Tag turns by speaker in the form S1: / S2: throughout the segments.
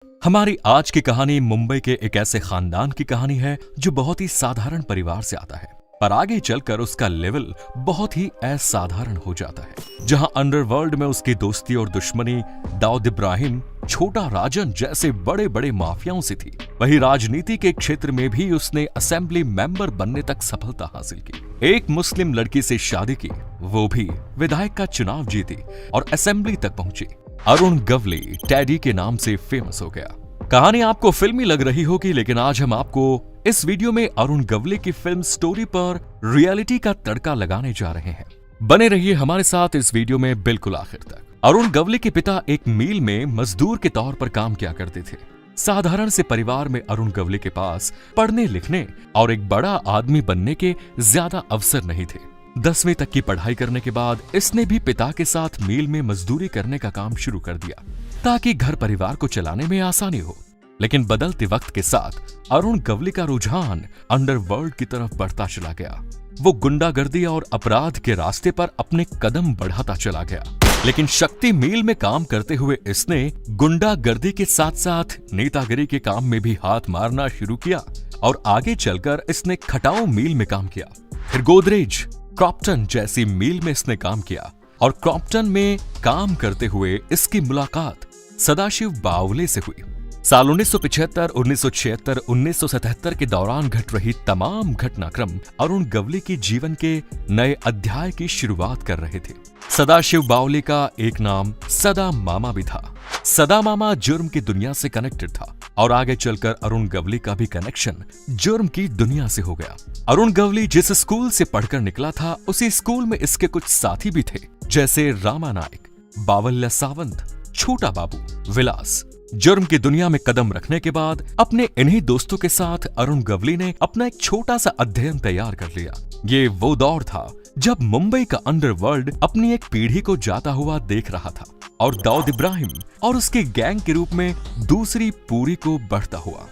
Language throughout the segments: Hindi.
S1: हमारी आज की कहानी मुंबई के एक ऐसे खानदान की कहानी है जो बहुत ही साधारण परिवार से आता है, पर आगे चलकर उसका लेवल बहुत ही असाधारण हो जाता है। जहां अंडरवर्ल्ड में उसकी दोस्ती और दुश्मनी दाऊद इब्राहिम, छोटा राजन जैसे बड़े बड़े माफियाओं से थी, वहीं राजनीति के क्षेत्र में भी उसने असेंबली मेंबर बनने तक सफलता हासिल की। एक मुस्लिम लड़की से शादी की, वो भी विधायक का चुनाव जीती और असेंबली तक पहुंची। अरुण गवली टैडी के नाम से फेमस हो गया। कहानी आपको फिल्मी लग रही होगी, लेकिन आज हम आपको इस वीडियो में अरुण गवली की फिल्म स्टोरी पर रियलिटी का तड़का लगाने जा रहे हैं। बने रहिए हमारे साथ इस वीडियो में बिल्कुल आखिर तक। अरुण गवली के पिता एक मिल में मजदूर के तौर पर काम किया करते थे। साधारण से परिवार में अरुण गवली के पास पढ़ने लिखने और एक बड़ा आदमी बनने के ज्यादा अवसर नहीं थे। 10वीं तक की पढ़ाई करने के बाद इसने भी पिता के साथ मिल में मजदूरी करने का काम शुरू कर दिया ताकि घर परिवार को चलाने में आसानी हो। लेकिन बदलते वक्त के साथ अरुण गवली का रुझान अंडरवर्ल्ड की तरफ बढ़ता चला गया। वो गुंडागर्दी और अपराध के रास्ते पर अपने कदम बढ़ाता चला गया। लेकिन शक्ति मिल में काम करते हुए इसने गुंडागर्दी के साथ साथ नेतागिरी के काम में भी हाथ मारना शुरू किया और आगे चलकर इसने खटाऊ मिल में काम किया। फिर गोदरेज, क्रॉम्पटन जैसी मिल में इसने काम किया और क्रॉम्पटन में काम करते हुए इसकी मुलाकात सदाशिव बावले से हुई। साल 1975, 1976, 1977 के दौरान घट रही तमाम घटनाक्रम अरुण गवली की जीवन के नए अध्याय की शुरुआत कर रहे थे। सदाशिव बावले का एक नाम सदा मामा भी था। सदा मामा जुर्म की दुनिया से कनेक्टेड था और आगे चलकर अरुण गवली का भी कनेक्शन जुर्म की दुनिया से हो गया। अरुण गवली जिस स्कूल से पढ़कर निकला था, उसी स्कूल में इसके कुछ साथी भी थे, जैसे रामा नायक, बावल्या सावंत, छोटा बाबू, विलास। जुर्म की दुनिया में कदम रखने के बाद अपने इन्हीं दोस्तों के साथ अरुण गवली ने अपना एक छोटा सा अध्ययन तैयार कर लिया। ये वो दौर था जब मुंबई का अंडरवर्ल्ड अपनी एक पीढ़ी को जाता हुआ देख रहा था और दाऊद इब्राहिम और उसके गैंग के रूप में दूसरी पूरी को बढ़ता हुआ।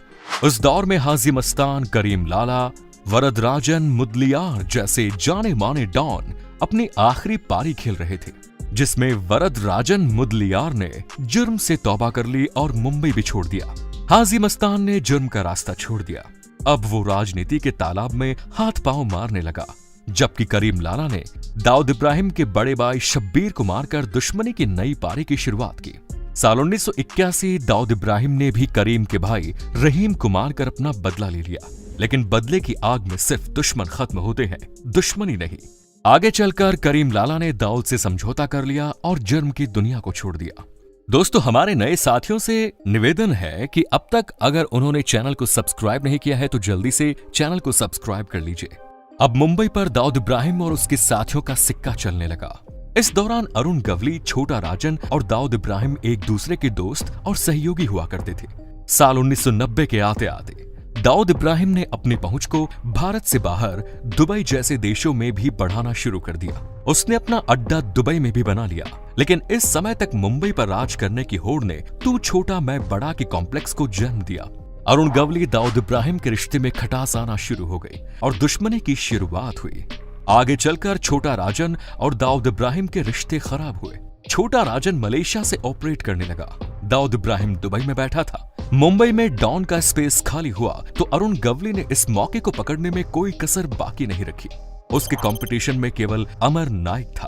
S1: उस दौर में हाजी मस्तान, करीम लाला, वरदराजन, मुदलियार जैसे जाने माने डॉन अपनी आखिरी पारी खेल रहे थे, जिसमें वरदराजन मुदलियार ने जुर्म से तौबा कर ली और मुंबई भी छोड़ दिया। हाजी मस्तान ने जुर्म का रास्ता छोड़ दिया। अब वो राजनीति के तालाब में हाथ पांव मारने लगा, जबकि करीम लाला ने दाऊद इब्राहिम के बड़े भाई शब्बीर को मारकर दुश्मनी की नई पारी की शुरुआत की। साल 1981 दाऊद इब्राहिम ने भी करीम के भाई रहीम को मारकर अपना बदला ले लिया। लेकिन बदले की आग में सिर्फ दुश्मन खत्म होते हैं, दुश्मनी नहीं। आगे चलकर करीम लाला ने दाऊद से समझौता कर लिया और जुर्म की दुनिया को छोड़ दिया। दोस्तों, हमारे नए साथियों से निवेदन है कि अब तक अगर उन्होंने चैनल को सब्सक्राइब नहीं किया है तो जल्दी से चैनल को सब्सक्राइब कर लीजिए। अब मुंबई पर दाऊद इब्राहिम और उसके साथियों का सिक्का चलने लगा। इस दौरान अरुण गवली, छोटा राजन और दाऊद इब्राहिम एक दूसरे के दोस्त और सहयोगी हुआ करते थे। साल 1990 के आते आते दाऊद इब्राहिम ने अपनी पहुंच को भारत से बाहर दुबई जैसे देशों में भी बढ़ाना शुरू कर दिया। उसने अपना अड्डा दुबई में भी बना लिया। लेकिन इस समय तक मुंबई पर राज करने की होड़ ने तू छोटा मैं बड़ा के कॉम्प्लेक्स को जन्म दिया। अरुण गवली दाऊद इब्राहिम के रिश्ते में खटास आना शुरू हो गई और दुश्मनी की शुरुआत हुई। आगे चलकर छोटा राजन और दाऊद इब्राहिम के रिश्ते खराब हुए। छोटा राजन मलेशिया से ऑपरेट करने लगा। दाऊद इब्राहिम दुबई में बैठा था। मुंबई में डॉन का स्पेस खाली हुआ तो अरुण गवली ने इस मौके को पकड़ने में कोई कसर बाकी नहीं रखी। उसके कंपटीशन में केवल अमर नायक था।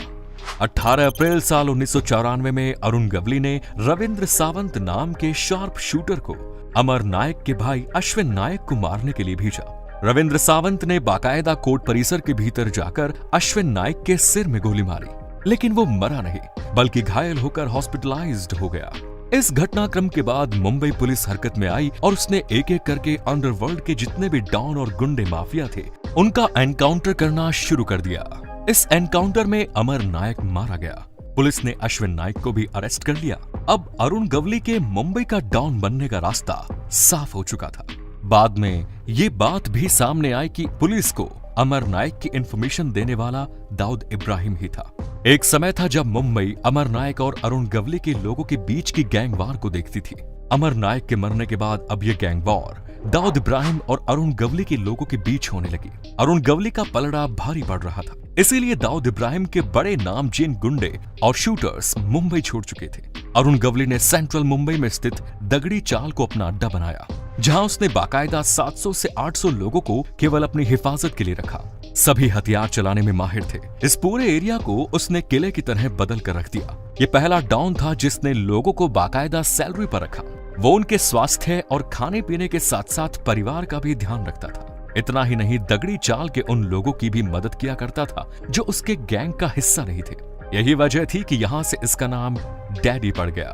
S1: 18 अप्रैल साल 1994 में अरुण गवली ने रविंद्र सावंत नाम के शार्प शूटर को अमर नायक के भाई अश्विन नायक को मारने के लिए भेजा। रविंद्र सावंत ने बाकायदा कोर्ट परिसर के भीतर जाकर अश्विन नायक के सिर में गोली मारी, लेकिन वो मरा नहीं बल्कि घायल होकर हॉस्पिटलाइज्ड हो गया। इस घटनाक्रम के बाद मुंबई पुलिस हरकत में आई और उसने एक एक करके अंडरवर्ल्ड के जितने भी डॉन और गुंडे माफिया थे उनका एनकाउंटर करना शुरू कर दिया। इस एनकाउंटर में अमर नायक मारा गया। पुलिस ने अश्विन नायक को भी अरेस्ट कर लिया। अब अरुण गवली के मुंबई का डॉन बनने का रास्ता साफ हो चुका था। बाद में ये बात भी सामने आई कि पुलिस को अमर नायक की इंफॉर्मेशन देने वाला दाऊद इब्राहिम ही था। एक समय था जब मुंबई अमर नायक और अरुण गवली के लोगों के बीच की गैंग वार को देखती थी। अमर नायक के मरने के बाद अब ये गैंग वॉर दाऊद इब्राहिम और अरुण गवली के लोगों के बीच होने लगी। अरुण गवली का पलड़ा भारी पड़ रहा था। इसीलिए दाऊद इब्राहिम के बड़े नामचीन गुंडे और शूटर्स मुंबई छोड़ चुके थे। अरुण गवली ने सेंट्रल मुंबई में स्थित दगड़ी चाल को अपना अड्डा बनाया, जहां उसने बाकायदा 700 से 800 लोगों को केवल अपनी हिफाजत के लिए रखा। सभी हथियार चलाने में माहिर थे। इस पूरे एरिया को उसने किले की तरह बदल कर रख दिया। ये पहला डॉन था जिसने लोगों को बाकायदा सैलरी पर रखा। वो उनके स्वास्थ्य और खाने पीने के साथ साथ परिवार का भी ध्यान रखता था। इतना ही नहीं, दगड़ी चाल के उन लोगों की भी मदद किया करता था जो उसके गैंग का हिस्सा नहीं थे। यही वजह थी कि यहाँ से इसका नाम डैडी पड़ गया।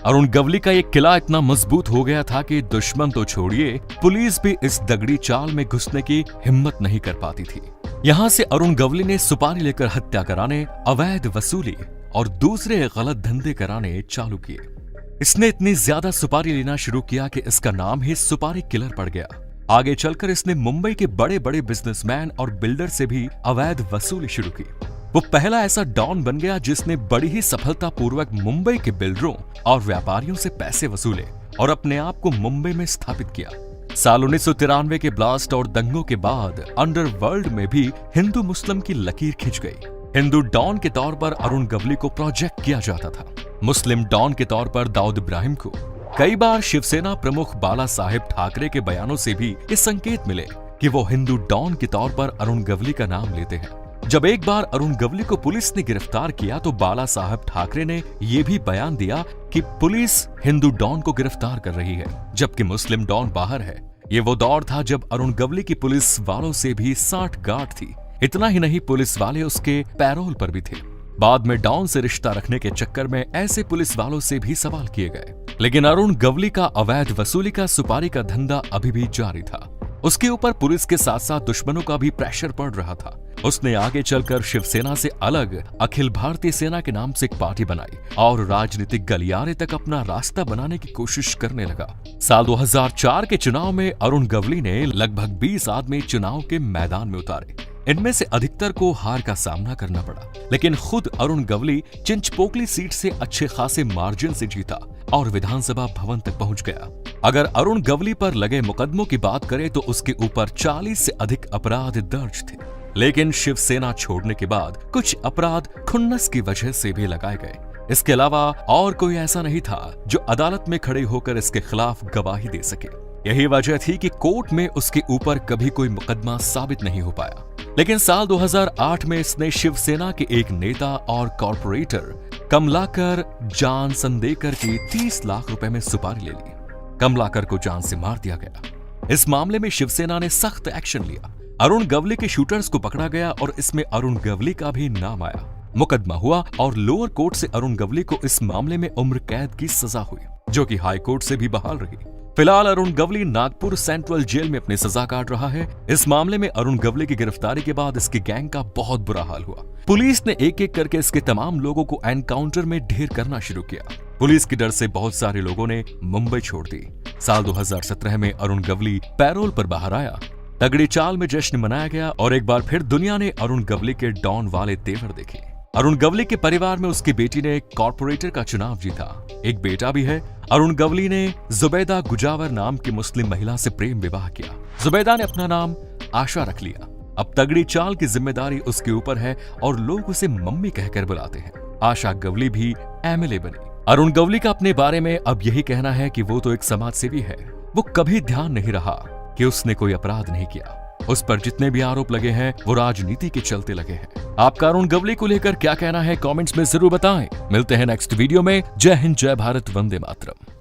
S1: अरुण गवली का ये किला इतना मजबूत हो गया था कि दुश्मन तो छोड़िए, पुलिस भी इस दगड़ी चाल में घुसने की हिम्मत नहीं कर पाती थी। यहाँ से अरुण गवली ने सुपारी लेकर हत्या कराने, अवैध वसूली और दूसरे गलत धंधे कराने चालू किए। इसने इतनी ज्यादा सुपारी लेना शुरू किया कि इसका नाम ही सुपारी किलर पड़ गया। आगे चलकर इसने मुंबई के बड़े बड़े बिजनेसमैन और बिल्डर से भी अवैध वसूली शुरू की। वो पहला ऐसा डॉन बन गया जिसने बड़ी ही सफलतापूर्वक मुंबई के बिल्डरों और व्यापारियों से पैसे वसूले और अपने आप को मुंबई में स्थापित किया। साल 1993 के ब्लास्ट और दंगों के बाद अंडरवर्ल्ड में भी हिंदू मुस्लिम की लकीर खिंच गई। हिंदू डॉन के तौर पर अरुण गवली को प्रोजेक्ट किया जाता था। मुस्लिम डॉन के तौर पर दाऊद इब्राहिम को। कई बार शिवसेना प्रमुख बाला साहेब ठाकरे के बयानों से भी ये संकेत मिले कि वो हिंदू डॉन के तौर पर अरुण गवली का नाम लेते हैं। जब एक बार अरुण गवली को पुलिस ने गिरफ्तार किया तो बाला साहब ठाकरे ने यह भी बयान दिया कि पुलिस हिंदू डॉन को गिरफ्तार कर रही है, जबकि मुस्लिम डॉन बाहर है। ये वो दौर था जब अरुण गवली की पुलिस वालों से भी सांठगांठ थी। इतना ही नहीं, पुलिस वाले उसके पैरोल पर भी थे। बाद में डॉन से रिश्ता रखने के चक्कर में ऐसे पुलिस वालों से भी सवाल किए गए, लेकिन अरुण गवली का अवैध वसूली का सुपारी का धंधा अभी भी जारी था। उसके ऊपर पुलिस के साथ साथ दुश्मनों का भी प्रेशर पड़ रहा था। उसने आगे चलकर शिवसेना से अलग अखिल भारतीय सेना के नाम से एक पार्टी बनाई और राजनीतिक गलियारे तक अपना रास्ता बनाने की कोशिश करने लगा। साल 2004 के चुनाव में अरुण गवली ने लगभग 20 आदमी चुनाव के मैदान में उतारे। इनमें से अधिकतर को हार का सामना करना पड़ा, लेकिन खुद अरुण गवली चिंचपोकली सीट से अच्छे खासे मार्जिन से जीता और विधानसभा भवन तक पहुंच गया। अगर अरुण गवली पर लगे मुकदमों की बात करें तो उसके ऊपर 40 से अधिक अपराध दर्ज थे, लेकिन शिवसेना छोड़ने के बाद कुछ अपराध खुन्नस की वजह से भी लगाए गए। इसके अलावा और कोई ऐसा नहीं था जो अदालत में खड़े होकर इसके खिलाफ गवाही दे सके। यही वजह थी कि कोर्ट में उसके ऊपर कभी कोई मुकदमा साबित नहीं हो पाया। लेकिन साल 2008 में इसने शिवसेना के एक नेता और कॉर्पोरेटर कमलाकर जान संदेकर की 30 लाख रुपए में सुपारी ले ली। कमलाकर को जान से मार दिया गया। इस मामले में शिवसेना ने सख्त एक्शन लिया। अरुण गवली के शूटर्स को पकड़ा गया और इसमें अरुण गवली का भी नाम आया। मुकदमा हुआ और लोअर कोर्ट से अरुण गवली को इस मामले में उम्र कैद की सजा हुई, जो कि हाई कोर्ट से भी बहाल रही। फिलहाल अरुण गवली नागपुर सेंट्रल जेल में अपनी सजा काट रहा है। इस मामले में अरुण गवली की गिरफ्तारी के बाद इसके गैंग का बहुत बुरा हाल हुआ। पुलिस ने एक एक करके इसके तमाम लोगों को एनकाउंटर में ढेर करना शुरू किया। पुलिस के डर से बहुत सारे लोगों ने मुंबई छोड़ दी। साल 2017 में अरुण गवली पैरोल पर बाहर आया। दगड़ी चाल में जश्न मनाया गया और एक बार फिर दुनिया ने अरुण गवली के डॉन वाले तेवर देखे। अरुण गवली के परिवार में उसकी बेटी ने कॉर्पोरेटर का चुनाव जीता। एक बेटा भी है। अरुण गवली ने जुबैदा गुजावर नाम की मुस्लिम महिला से प्रेम विवाह किया। जुबैदा ने अपना नाम आशा रख लिया। अब तगड़ी चाल की जिम्मेदारी उसके ऊपर है और लोग उसे मम्मी कहकर बुलाते हैं। आशा गवली भी एमएलए बनी। अरुण गवली का अपने बारे में अब यही कहना है कि वो तो एक समाज सेवी है। वो कभी ध्यान नहीं रहा कि उसने कोई अपराध नहीं किया। उस पर जितने भी आरोप लगे हैं वो राजनीति के चलते लगे हैं। आपका अरुण गवली को लेकर क्या कहना है कमेंट्स में जरूर बताएं। मिलते हैं नेक्स्ट वीडियो में। जय हिंद, जय भारत, वंदे मातरम।